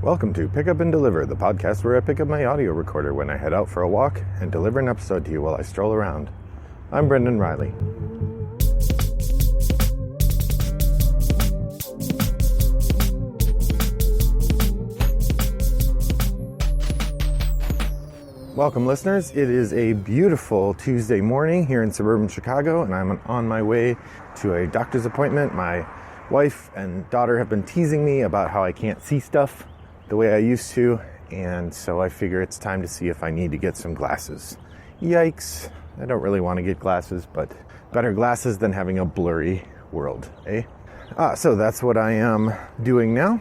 Welcome to Pick Up and Deliver, the podcast where I pick up my audio recorder when I head out for a walk and deliver an episode to you while I stroll around. I'm Brendan Riley. Welcome, listeners. It is a beautiful Tuesday morning here in suburban Chicago, and I'm on my way to a doctor's appointment. My wife and daughter have been teasing me about how I can't see stuff the way I used to, and so I figure it's time to see if I need to get some glasses. Yikes. I don't really want to get glasses, but better glasses than having a blurry world, eh? So that's what I am doing now.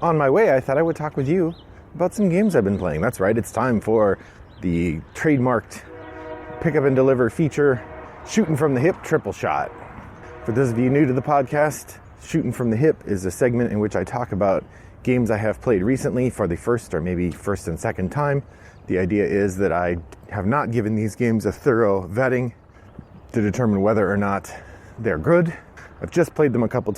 On my way, I thought I would talk with you about some games I've been playing. That's right, it's time for the trademarked Pick Up and Deliver feature, Shooting from the Hip Triple Shot. For those of you new to the podcast, Shooting from the Hip is a segment in which I talk about games I have played recently for the first or maybe first and second time. The idea is that I have not given these games a thorough vetting to determine whether or not they're good. I've just played them a couple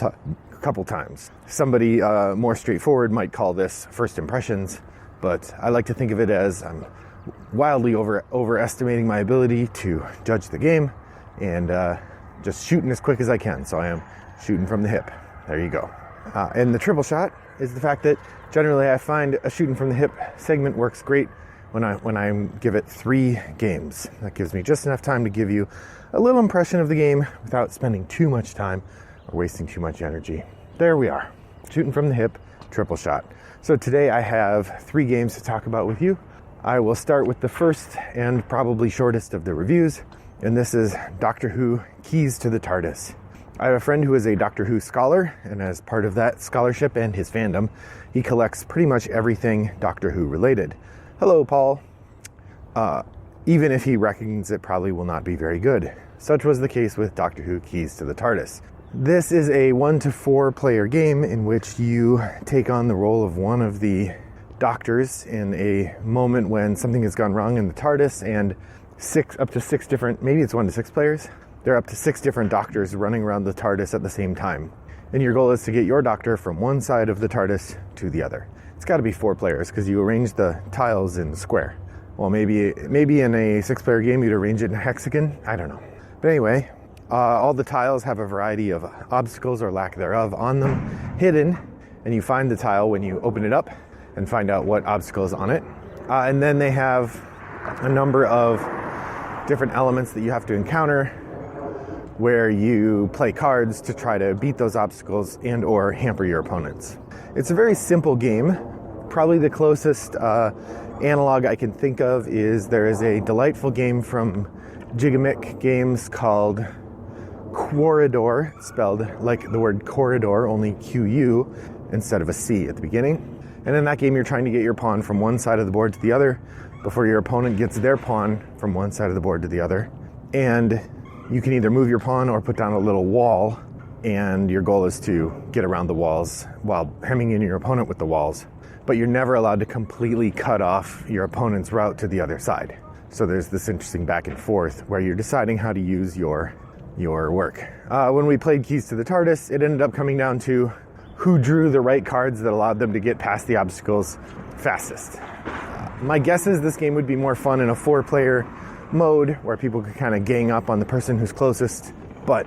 times. Somebody more straightforward might call this first impressions, but I like to think of it as I'm wildly overestimating my ability to judge the game and just shooting as quick as I can. So I am shooting from the hip. There you go. And the triple shot is the fact that generally I find a shooting from the hip segment works great when I give it 3 games. That gives me just enough time to give you a little impression of the game without spending too much time or wasting too much energy. There we are, shooting from the hip, triple shot. So today I have 3 games to talk about with you. I will start with the first and probably shortest of the reviews, and this is Doctor Who Keys to the TARDIS. I have a friend who is a Doctor Who scholar, and as part of that scholarship and his fandom, he collects pretty much everything Doctor Who related. Hello, Paul. Even if he reckons it probably will not be very good. Such was the case with Doctor Who Keys to the TARDIS. This is a 1 to 4 player game in which you take on the role of one of the doctors in a moment when something has gone wrong in the TARDIS, and up to 6 different, maybe it's 1 to 6 players, there are up to 6 different doctors running around the TARDIS at the same time. And your goal is to get your doctor from one side of the TARDIS to the other. It's got to be 4 players because you arrange the tiles in the square. Well, maybe in a 6-player game you'd arrange it in a hexagon. I don't know. But anyway, all the tiles have a variety of obstacles or lack thereof on them, hidden, and you find the tile when you open it up and find out what obstacle is on it. And then they have a number of different elements that you have to encounter where you play cards to try to beat those obstacles and or hamper your opponents. It's a very simple game. Probably the closest analog I can think of is there is a delightful game from Gigamic Games called Corridor, spelled like the word corridor, only Q-U instead of a C at the beginning. And in that game you're trying to get your pawn from one side of the board to the other before your opponent gets their pawn from one side of the board to the other. And you can either move your pawn or put down a little wall, and your goal is to get around the walls while hemming in your opponent with the walls. But you're never allowed to completely cut off your opponent's route to the other side. So there's this interesting back and forth where you're deciding how to use your work. When we played Keys to the TARDIS, it ended up coming down to who drew the right cards that allowed them to get past the obstacles fastest. My guess is this game would be more fun in a 4-player mode where people could kind of gang up on the person who's closest, but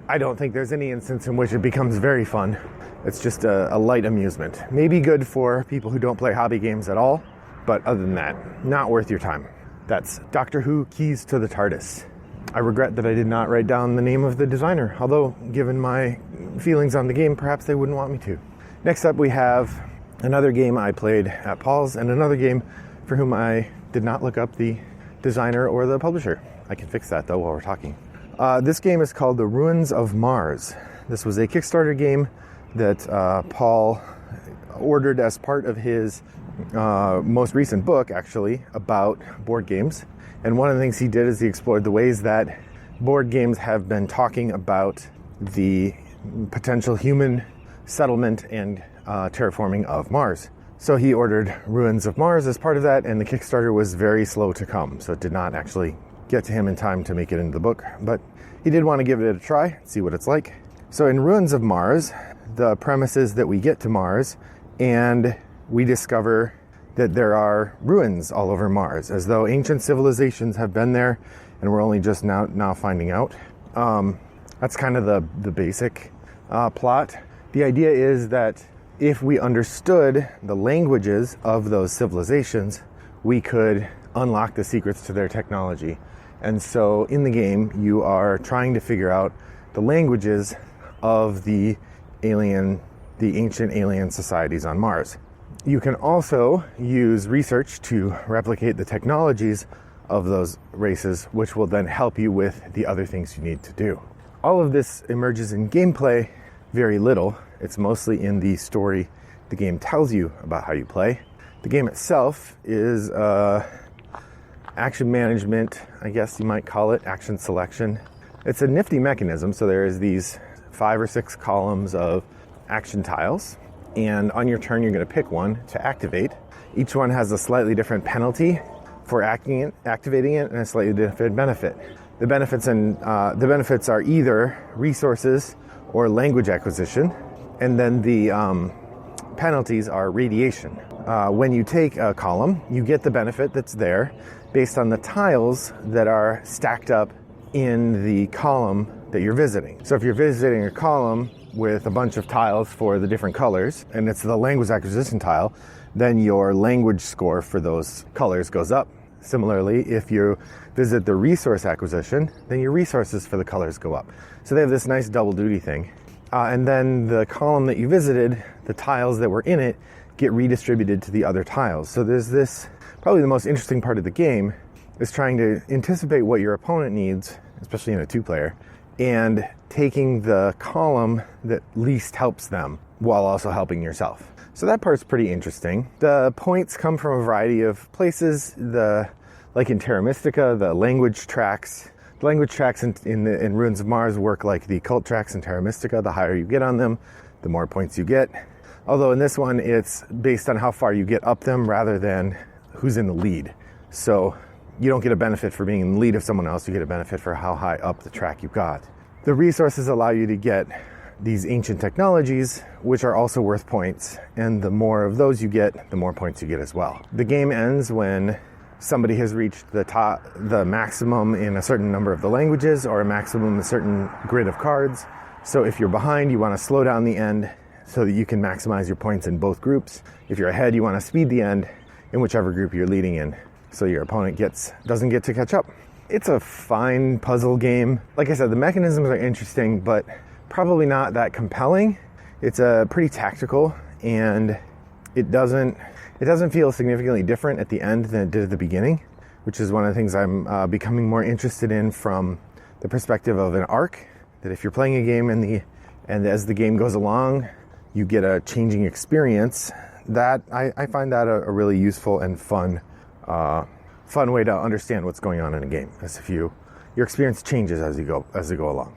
I don't think there's any instance in which it becomes very fun. It's just a light amusement. Maybe good for people who don't play hobby games at all, but other than that, not worth your time. That's Doctor Who Keys to the TARDIS. I regret that I did not write down the name of the designer, although given my feelings on the game, perhaps they wouldn't want me to. Next up we have another game I played at Paul's and another game for whom I did not look up the designer or the publisher. I can fix that though while we're talking. This game is called The Ruins of Mars. This was a Kickstarter game that Paul ordered as part of his most recent book, actually, about board games. And one of the things he did is he explored the ways that board games have been talking about the potential human settlement and terraforming of Mars. So he ordered Ruins of Mars as part of that, and the Kickstarter was very slow to come, so it did not actually get to him in time to make it into the book. But he did want to give it a try, see what it's like. So in Ruins of Mars, the premise is that we get to Mars, and we discover that there are ruins all over Mars, as though ancient civilizations have been there and we're only just now finding out. That's kind of the basic plot. The idea is that if we understood the languages of those civilizations, we could unlock the secrets to their technology. And so in the game, you are trying to figure out the languages of the ancient alien societies on Mars. You can also use research to replicate the technologies of those races, which will then help you with the other things you need to do. All of this emerges in gameplay very little. It's mostly in the story the game tells you about how you play. The game itself is action management, I guess you might call it, action selection. It's a nifty mechanism, so there is these 5 or 6 columns of action tiles, and on your turn you're going to pick one to activate. Each one has a slightly different penalty for activating it and a slightly different benefit. The benefits are either resources or language acquisition, and then the penalties are radiation. When you take a column, you get the benefit that's there based on the tiles that are stacked up in the column that you're visiting. So if you're visiting a column with a bunch of tiles for the different colors, and it's the language acquisition tile, then your language score for those colors goes up. Similarly, if you visit the resource acquisition, then your resources for the colors go up. So they have this nice double duty thing. And then the column that you visited, the tiles that were in it, get redistributed to the other tiles. So there's this, probably the most interesting part of the game, is trying to anticipate what your opponent needs, especially in a 2-player, and taking the column that least helps them while also helping yourself. So that part's pretty interesting. The points come from a variety of places. Like in Terra Mystica, the language tracks in Ruins of Mars work like the cult tracks in Terra Mystica. The higher you get on them, the more points you get. Although in this one, it's based on how far you get up them rather than who's in the lead. So you don't get a benefit for being in the lead of someone else, you get a benefit for how high up the track you got. The resources allow you to get these ancient technologies, which are also worth points, and the more of those you get, the more points you get as well. The game ends when somebody has reached the maximum in a certain number of the languages, or a maximum in a certain grid of cards. So if you're behind, you want to slow down the end so that you can maximize your points in both groups. If you're ahead, you want to speed the end in whichever group you're leading in, so your opponent doesn't get to catch up. It's a fine puzzle game. Like I said, the mechanisms are interesting, but probably not that compelling. It's pretty tactical, and it doesn't feel significantly different at the end than it did at the beginning, which is one of the things I'm becoming more interested in from the perspective of an arc. That if you're playing a game and as the game goes along, you get a changing experience. That I find that a really useful and fun way to understand what's going on in a game, as if your experience changes as you go along.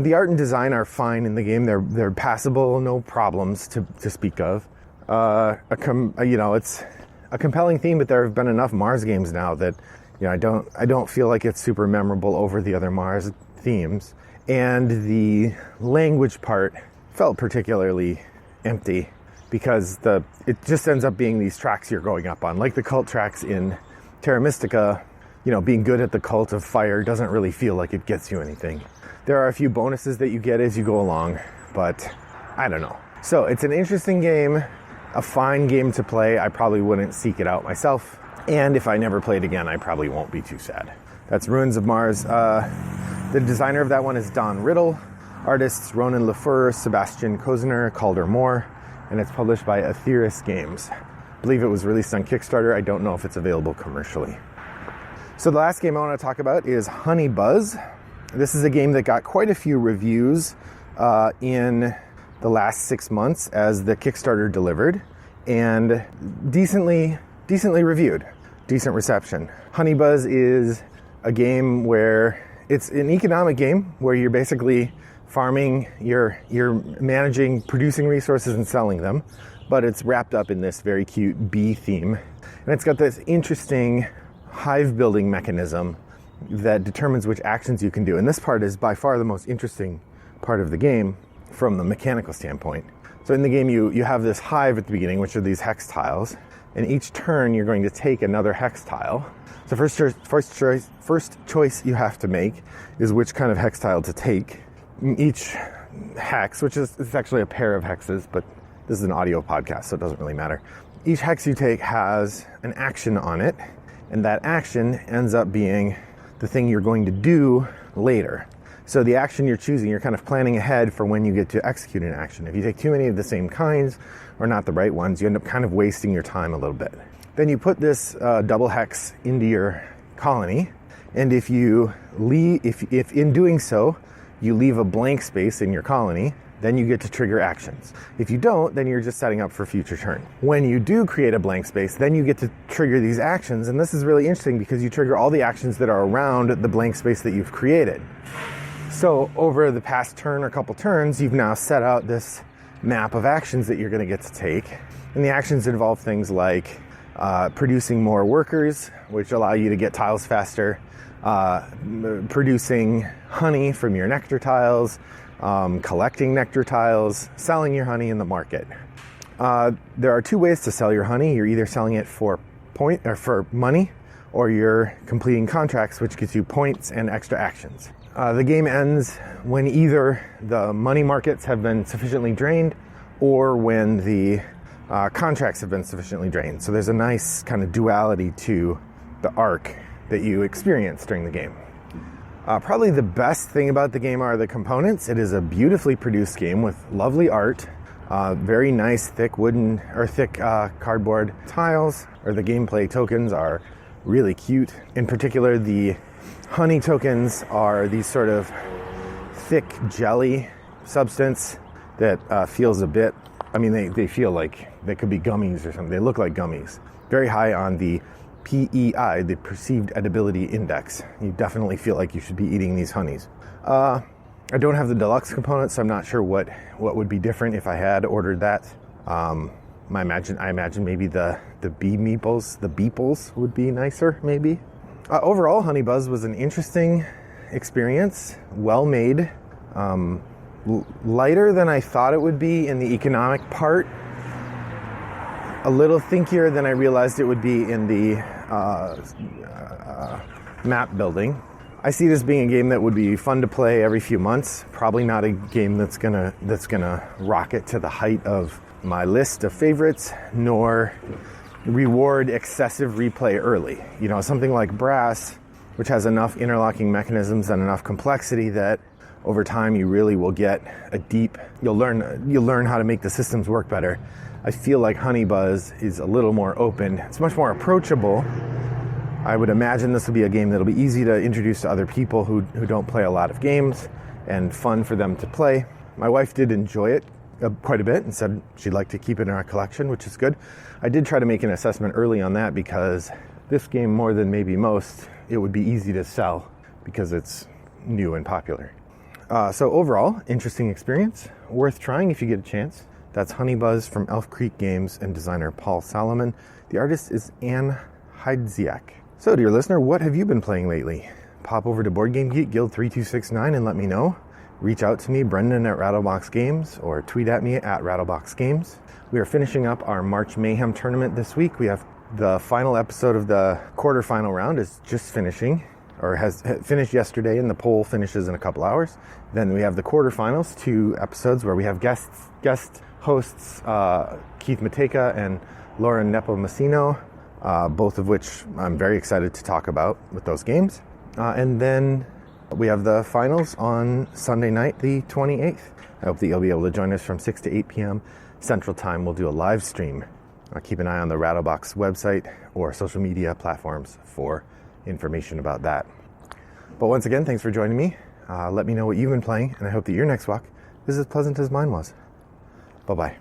The art and design are fine in the game. They're passable, no problems to speak of. It's a compelling theme, but there have been enough Mars games now that I don't feel like it's super memorable over the other Mars themes. And the language part felt particularly empty because it just ends up being these tracks you're going up on, like the cult tracks in Terra Mystica. Being good at the cult of fire doesn't really feel like it gets you anything. There are a few bonuses that you get as you go along, but I don't know. So it's an interesting game, a fine game to play. I probably wouldn't seek it out myself. And if I never play it again, I probably won't be too sad. That's Ruins of Mars. The designer of that one is Don Riddle. Artists Ronan Lefeur, Sebastian Kozner, Calder Moore, and it's published by Atheris Games. I believe it was released on Kickstarter. I don't know if it's available commercially. So the last game I want to talk about is Honey Buzz. This is a game that got quite a few reviews in the last 6 months as the Kickstarter delivered, and decently reviewed, decent reception. Honey Buzz is a game where it's an economic game where you're basically farming, you're managing, producing resources and selling them, but it's wrapped up in this very cute bee theme. And it's got this interesting hive building mechanism that determines which actions you can do. And this part is by far the most interesting part of the game. from the mechanical standpoint. So in the game, you have this hive at the beginning, which are these hex tiles, and each turn you're going to take another hex tile. So first choice you have to make is which kind of hex tile to take. Each hex, which is it's actually a pair of hexes, but this is an audio podcast, so it doesn't really matter. Each hex you take has an action on it, and that action ends up being the thing you're going to do later. So the action you're choosing, you're kind of planning ahead for when you get to execute an action. If you take too many of the same kinds, or not the right ones, you end up kind of wasting your time a little bit. Then you put this double hex into your colony, and if in doing so, you leave a blank space in your colony, then you get to trigger actions. If you don't, then you're just setting up for future turn. When you do create a blank space, then you get to trigger these actions, and this is really interesting because you trigger all the actions that are around the blank space that you've created. So over the past turn or couple turns, you've now set out this map of actions that you're going to get to take, and the actions involve things like producing more workers, which allow you to get tiles faster, producing honey from your nectar tiles, collecting nectar tiles, selling your honey in the market. There are two ways to sell your honey. You're either selling it for money, or you're completing contracts, which gets you points and extra actions. The game ends when either the money markets have been sufficiently drained, or when the contracts have been sufficiently drained. So there's a nice kind of duality to the arc that you experience during the game. Probably the best thing about the game are the components. It is a beautifully produced game with lovely art, very nice thick cardboard tiles, or the gameplay tokens are really cute. In particular, the honey tokens are these sort of thick jelly substance that feels a bit, they feel like they could be gummies or something. They look like gummies. Very high on the PEI, the Perceived Edibility Index. You definitely feel like you should be eating these honeys. I don't have the deluxe components, so I'm not sure what would be different if I had ordered that. I imagine maybe the bee meeples, the beeples would be nicer, maybe. Overall, Honey Buzz was an interesting experience, well made, lighter than I thought it would be in the economic part, a little thinkier than I realized it would be in the map building. I see this being a game that would be fun to play every few months. Probably not a game that's gonna rocket to the height of my list of favorites, nor reward excessive replay early. Something like Brass, which has enough interlocking mechanisms and enough complexity that over time you really will get you'll learn how to make the systems work better. I feel like Honey Buzz is a little more open. It's much more approachable. I would imagine this will be a game that'll be easy to introduce to other people who don't play a lot of games, and fun for them to play. My wife did enjoy it quite a bit and said she'd like to keep it in our collection, which is good. I did try to make an assessment early on that because this game, more than maybe most, it would be easy to sell because it's new and popular. So overall, interesting experience, worth trying if you get a chance. That's Honey Buzz from Elf Creek Games and designer Paul Salomon. The artist is Anne Heidziak. So, dear listener, what have you been playing lately? Pop over to Board Game Geek Guild 3269 and let me know. Reach out to me, Brendan at Rattlebox Games, or tweet at me at Rattlebox Games. We are finishing up our March Mayhem tournament this week. We have the final episode of the quarterfinal round is just finishing, or has finished yesterday, and the poll finishes in a couple hours. Then we have the quarterfinals, 2 episodes where we have guest hosts Keith Mateka and Lauren Nepomuceno, both of which I'm very excited to talk about with those games. And then we have the finals on Sunday night, the 28th. I hope that you'll be able to join us from 6 to 8 p.m. Central Time. We'll do a live stream. Keep an eye on the Rattlebox website or social media platforms for information about that. But once again, thanks for joining me. Let me know what you've been playing, and I hope that your next walk is as pleasant as mine was. Bye-bye.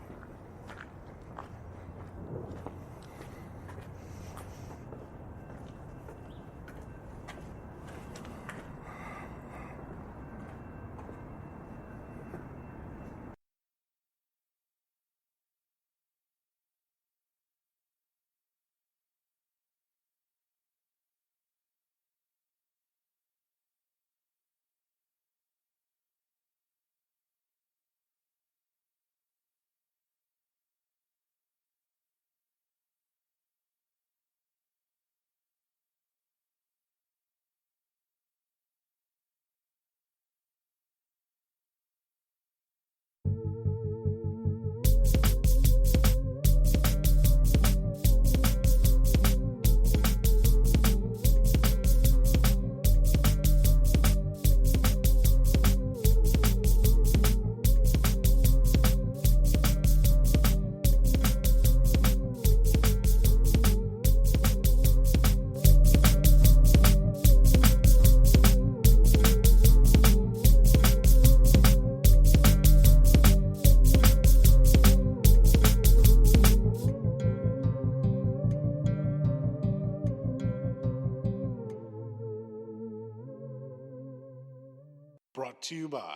to you by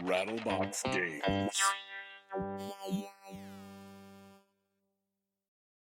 Rattlebox Games.